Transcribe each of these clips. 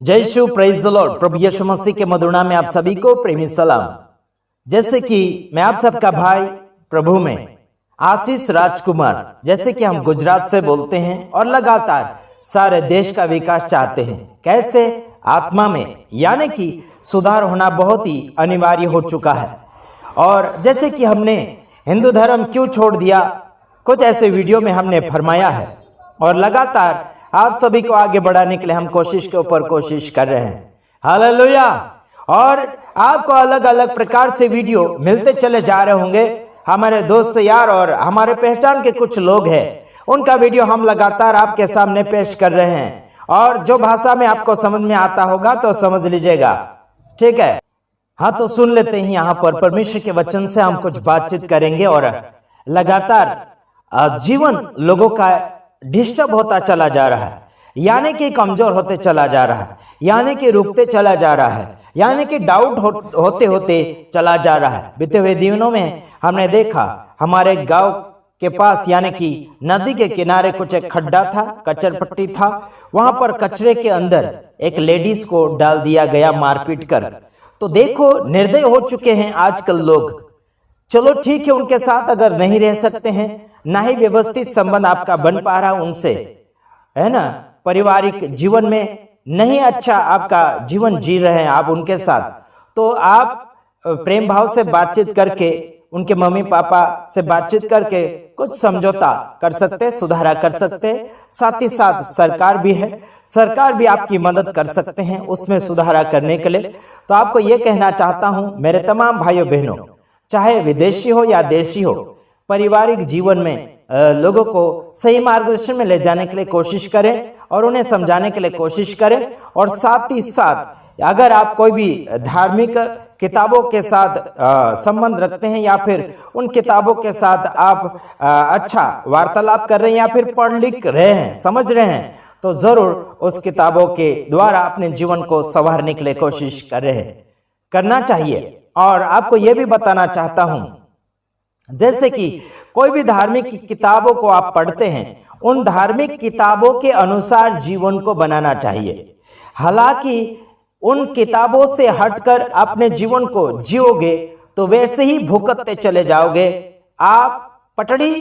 जय Shiv, praise the Lord. प्रभु यीशु मसीह के मधुर नाम में आप सभी को प्रेमी सलाम। जैसे कि मैं आप सबका भाई प्रभु में आशीष राजकुमार, जैसे कि हम गुजरात से बोलते हैं और लगातार सारे देश का विकास चाहते हैं। कैसे? आत्मा में, यानी कि सुधार होना बहुत ही अनिवार्य हो चुका है। और जैसे कि हमने हिंदू धर्म क्यों छोड़ दिया, कुछ ऐसे वीडियो में हमने फरमाया है और लगातार आप सभी को आगे बढ़ाने के लिए हम कोशिश के ऊपर कोशिश कर रहे हैं। हालेलुया। और आपको अलग अलग प्रकार से वीडियो मिलते चले जा रहे होंगे। हमारे दोस्त यार और हमारे पहचान के कुछ लोग हैं, उनका वीडियो हम लगातार आपके सामने पेश कर रहे हैं। और जो भाषा में आपको समझ में आता होगा तो समझ लीजिएगा, ठीक है? हाँ, तो सुन लेते हैं। यहाँ पर परमेश्वर के वचन से हम कुछ बातचीत करेंगे और लगातार जीवन लोगों का डिस्टर्ब होता चला जा रहा है, यानी कि कमजोर होते चला जा रहा है, यानी कि रुकते चला जा रहा है, यानी कि डाउट होते होते चला जा रहा है। बीते हुए दिनों में हमने देखा हमारे गांव के पास, यानी कि नदी के किनारे कुछ एक खड्डा था, कचर पट्टी था। वहां पर कचरे के अंदर एक लेडीज को डाल दिया गया मारपीट कर। तो देखो, निर्दय हो चुके हैं आजकल लोग। चलो ठीक है, उनके साथ अगर नहीं रह सकते हैं, ना ही व्यवस्थित संबंध आपका बन पा रहा उनसे, है ना, पारिवारिक जीवन में नहीं अच्छा आपका जीवन जी रहे हैं आप उनके साथ, तो आप प्रेम भाव से बातचीत करके, उनके मम्मी पापा से बातचीत करके कुछ समझौता कर सकते, सुधारा कर सकते। साथ ही साथ सरकार भी है, सरकार भी आपकी मदद कर सकते हैं उसमें सुधारा करने के लिए। तो आपको ये कहना चाहता हूं मेरे तमाम भाइयों बहनों, चाहे विदेशी हो या देशी हो, पारिवारिक जीवन में लोगों को सही मार्गदर्शन में ले जाने के लिए कोशिश करें और उन्हें समझाने के लिए कोशिश करें। और साथ ही साथ अगर आप कोई भी धार्मिक किताबों के साथ संबंध रखते हैं या फिर उन किताबों के साथ आप अच्छा वार्तालाप कर रहे हैं या फिर पढ़ लिख रहे हैं, समझ रहे हैं, तो जरूर उस किताबों के द्वारा अपने जीवन को संवारने के लिए कोशिश करना चाहिए। और आपको यह भी बताना चाहता हूं, जैसे कि कोई भी धार्मिक किताबों को आप पढ़ते हैं, उन धार्मिक किताबों के अनुसार जीवन को बनाना चाहिए। हालांकि उन किताबों से हटकर अपने जीवन को जियोगे तो वैसे ही भुगतते चले जाओगे, आप पटड़ी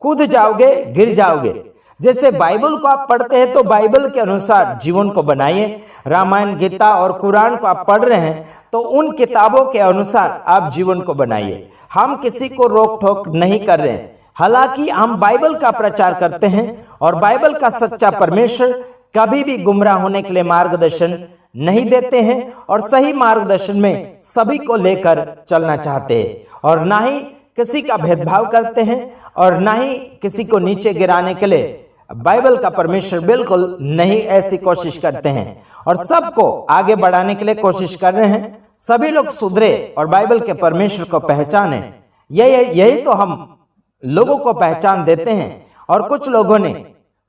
कूद जाओगे, गिर जाओगे। जैसे बाइबल को आप पढ़ते हैं तो बाइबल के अनुसार जीवन को बनाइए। रामायण, गीता और कुरान को आप पढ़ रहे हैं तो उन किताबों के अनुसार आप जीवन को बनाइए। हम किसी को रोक टोक नहीं कर रहे हैं, हालांकि हम बाइबल का प्रचार करते हैं और बाइबल का सच्चा परमेश्वर कभी भी गुमराह होने के लिए मार्गदर्शन नहीं देते हैं और सही मार्गदर्शन में सभी को लेकर चलना चाहते हैं और ना ही किसी का भेदभाव करते हैं और ना ही किसी को नीचे गिराने के लिए बाइबल का परमेश्वर बिल्कुल नहीं ऐसी कोशिश करते हैं और सबको आगे बढ़ाने के लिए कोशिश कर रहे हैं। सभी लोग सुधरे और बाइबल के परमेश्वर को पहचाने। यही तो हम लोगों को पहचान देते हैं। और कुछ लोगों ने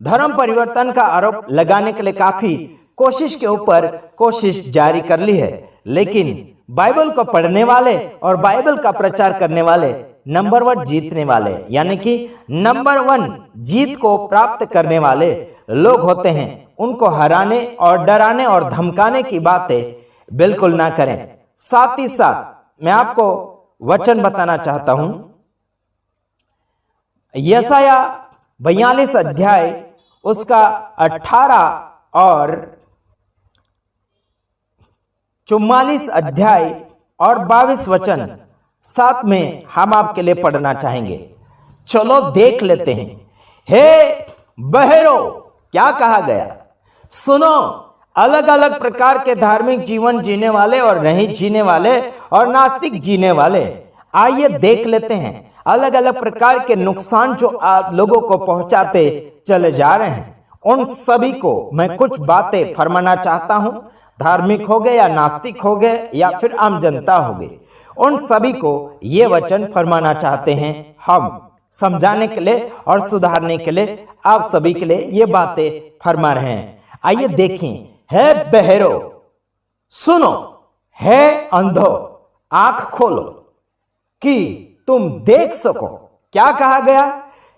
धर्म परिवर्तन का आरोप लगाने के लिए काफी कोशिश के ऊपर कोशिश जारी कर ली है, लेकिन बाइबल को पढ़ने वाले और बाइबल का प्रचार करने वाले नंबर 1 जीतने वाले, यानी कि नंबर 1 जीत को प्राप्त करने वाले लोग होते हैं। उनको हराने और डराने और धमकाने की बातें बिल्कुल ना करें। साथ ही साथ मैं आपको वचन बताना चाहता हूं, यशाया 42 अध्याय उसका 18 और 44 अध्याय और 22 वचन साथ में हम आपके लिए पढ़ना चाहेंगे। चलो देख लेते हैं। हे बहरो, क्या कहा गया? सुनो, अलग अलग प्रकार के धार्मिक जीवन जीने वाले और नहीं जीने वाले और नास्तिक जीने वाले, आइए देख लेते हैं अलग अलग प्रकार के नुकसान जो आप लोगों को पहुंचाते चले जा रहे हैं। उन सभी को मैं कुछ बातें फरमाना चाहता हूं। धार्मिक हो गए या नास्तिक हो गए या फिर आम जनता हो गई, उन सभी को ये वचन फरमाना चाहते हैं हम, समझाने के लिए और सुधारने के लिए आप सभी के लिए ये बातें फरमा रहे हैं। आइए देखें। है बहरो सुनो, है अंधो आंख खोलो कि तुम देख सको। क्या कहा गया?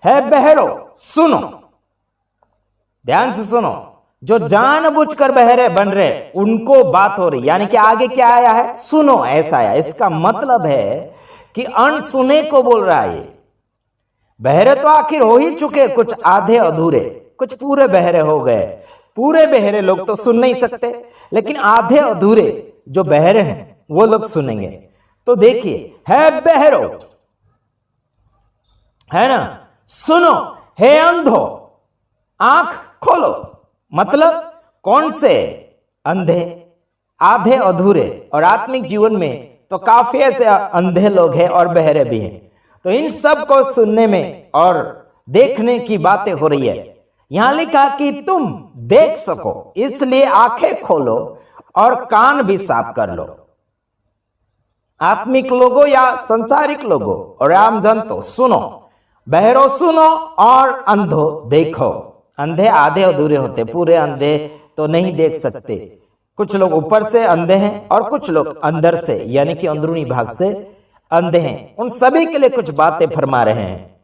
है बहरो सुनो, ध्यान से सुनो। जो जानबूझकर बहरे बन रहे उनको बात हो रही, यानी कि आगे क्या आया है, सुनो, ऐसा आया। इसका मतलब है कि अनसुने को बोल रहा है। बहरे तो आखिर हो ही चुके, कुछ आधे अधूरे, कुछ पूरे बहरे हो गए। पूरे बहरे लोग तो सुन नहीं सकते, लेकिन आधे अधूरे जो बहरे हैं वो लोग सुनेंगे। तो देखिए, है बहरो, है ना, सुनो, हे अंधो, आंख खोलो। मतलब कौन से अंधे, आधे अधूरे। और आत्मिक जीवन में तो काफी ऐसे अंधे लोग हैं और बहरे भी हैं। तो इन सब को सुनने में और देखने की बातें हो रही है। यहां लिखा कि तुम देख सको, इसलिए आंखें खोलो और कान भी साफ कर लो। आत्मिक लोगों या संसारिक लोगों और आम जनता सुनो, बहरो सुनो और अंधो देखो। अंधे आधे अधूरे होते, पूरे अंधे तो नहीं देख सकते। कुछ लोग ऊपर से अंधे हैं और कुछ लोग अंदर से, यानी कि अंदरूनी भाग से अंधे हैं। उन सभी के लिए कुछ बातें फरमा रहे हैं।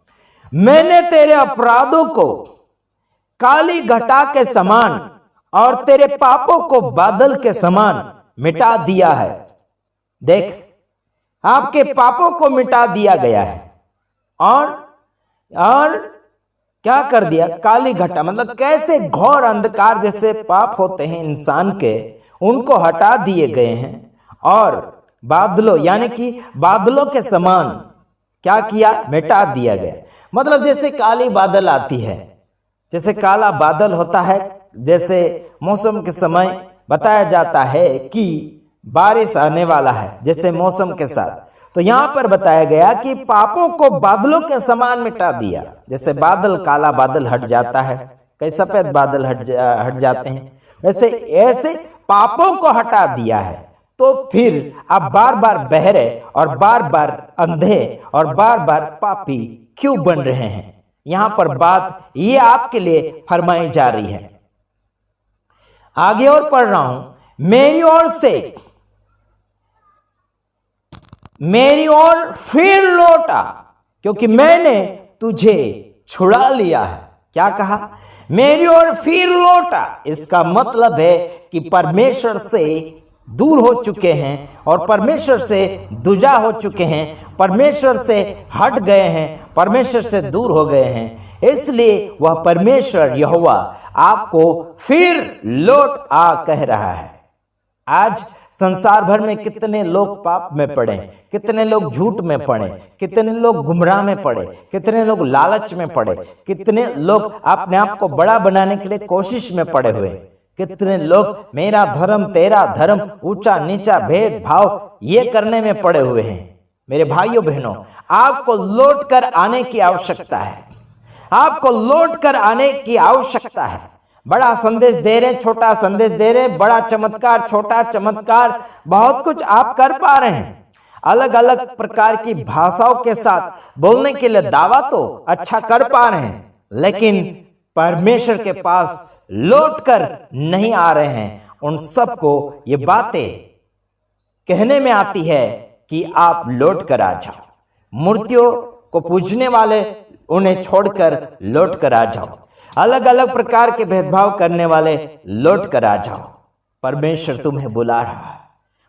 मैंने तेरे अपराधों को काली घटा के समान और तेरे पापों को बादल के समान मिटा दिया है। देख, आपके पापों को मिटा दिया गया है। और क्या कर दिया, काली घटा, मतलब कैसे घोर अंधकार जैसे पाप होते हैं इंसान के, उनको हटा दिए गए हैं। और बादलों, यानी कि बादलों के समान क्या किया, मिटा दिया गया। मतलब जैसे काली बादल आती है, जैसे काला बादल होता है, जैसे मौसम के समय बताया जाता है कि बारिश आने वाला है, जैसे मौसम के साथ। तो यहां पर बताया गया कि पापों को बादलों के समान मिटा दिया। जैसे बादल, काला बादल हट जाता है, कई सफेद बादल हट जाते हैं, वैसे ऐसे पापों को हटा दिया है। तो फिर आप बार बार बहरे और बार बार अंधे और बार बार पापी क्यों बन रहे हैं? यहां पर बात ये आपके लिए फरमाई जा रही है। आगे और पढ़ रहा हूं, मेरी ओर फिर लौटा, क्योंकि मैंने तुझे छुड़ा लिया है। क्या कहा? मेरी ओर फिर लौटा। इसका मतलब है कि परमेश्वर से दूर हो चुके हैं और परमेश्वर से दुजा हो चुके हैं, परमेश्वर से हट गए हैं, परमेश्वर से दूर हो गए हैं। इसलिए वह परमेश्वर यहोवा आपको फिर लौट आ कह रहा है। आज संसार भर में कितने लोग पाप में पड़े, कितने लोग झूठ में पड़े, कितने लोग गुमराह में पड़े, कितने लोग लालच में पड़े, कितने लोग अपने आप को बड़ा बनाने के लिए कोशिश में पड़े हुए, कितने लोग मेरा धर्म तेरा धर्म, ऊंचा नीचा भेदभाव ये करने में पड़े हुए हैं। मेरे भाइयों बहनों, आपको लौट कर आने की आवश्यकता है। आपको लौट कर आने की आवश्यकता है। बड़ा संदेश दे रहे, छोटा संदेश दे रहे, बड़ा चमत्कार, छोटा चमत्कार, बहुत कुछ आप कर पा रहे हैं। अलग अलग प्रकार की भाषाओं के साथ बोलने के लिए दावा तो अच्छा कर पा रहे हैं, लेकिन परमेश्वर के पास लौट कर नहीं आ रहे हैं। उन सबको ये बातें कहने में आती है कि आप लौट कर आ जाओ। मूर्तियों को पूजने वाले, उन्हें छोड़कर लौट कर आ जाओ। अलग अलग प्रकार के भेदभाव करने वाले, लौट कर आ जाओ। परमेश्वर तुम्हें बुला रहा है।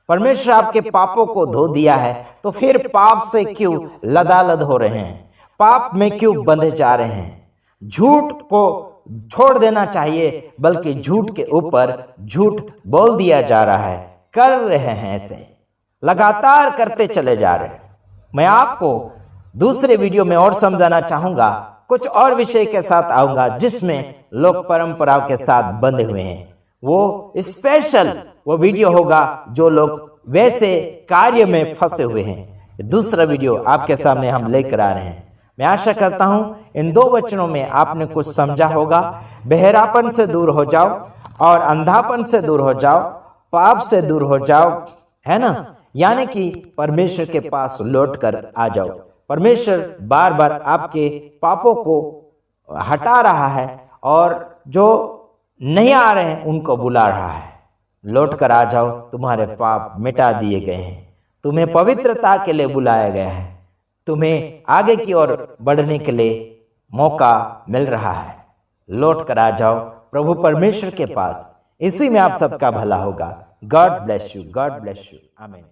परमेश्वर आपके पापों को धो दिया है, तो फिर पाप से क्यों लदालद हो रहे हैं? पाप में क्यों बंधे जा रहे हैं? झूठ को छोड़ देना चाहिए, बल्कि झूठ के ऊपर झूठ बोल दिया जा रहा है। कर रहे हैं, ऐसे लगातार करते चले जा रहे हैं। मैं आपको दूसरे वीडियो में और समझाना चाहूंगा, कुछ और विषय के साथ आऊंगा जिसमें लोग परंपराओं के साथ बंधे हुए हैं। वो स्पेशल वो वीडियो होगा जो लोग वैसे कार्य में फंसे हुए हैं। दूसरा वीडियो आपके सामने हम लेकर आ रहे हैं। मैं आशा करता हूं इन दो वचनों में आपने कुछ समझा होगा। बहरापन से दूर हो जाओ और अंधापन से दूर हो जाओ, पाप से दूर हो जाओ, है ना, यानी कि परमेश्वर के पास लौट कर आ जाओ। परमेश्वर बार बार आपके पापों को हटा रहा है और जो नहीं आ रहे हैं उनको बुला रहा है। लौट कर आ जाओ, तुम्हारे पाप मिटा दिए गए हैं। तुम्हें पवित्रता के लिए बुलाया गया है। तुम्हें आगे की ओर बढ़ने के लिए मौका मिल रहा है। लौट कर आ जाओ, प्रभु परमेश्वर के पास। इसी में आप सबका भला होगा। God bless you, God bless you, आमीन।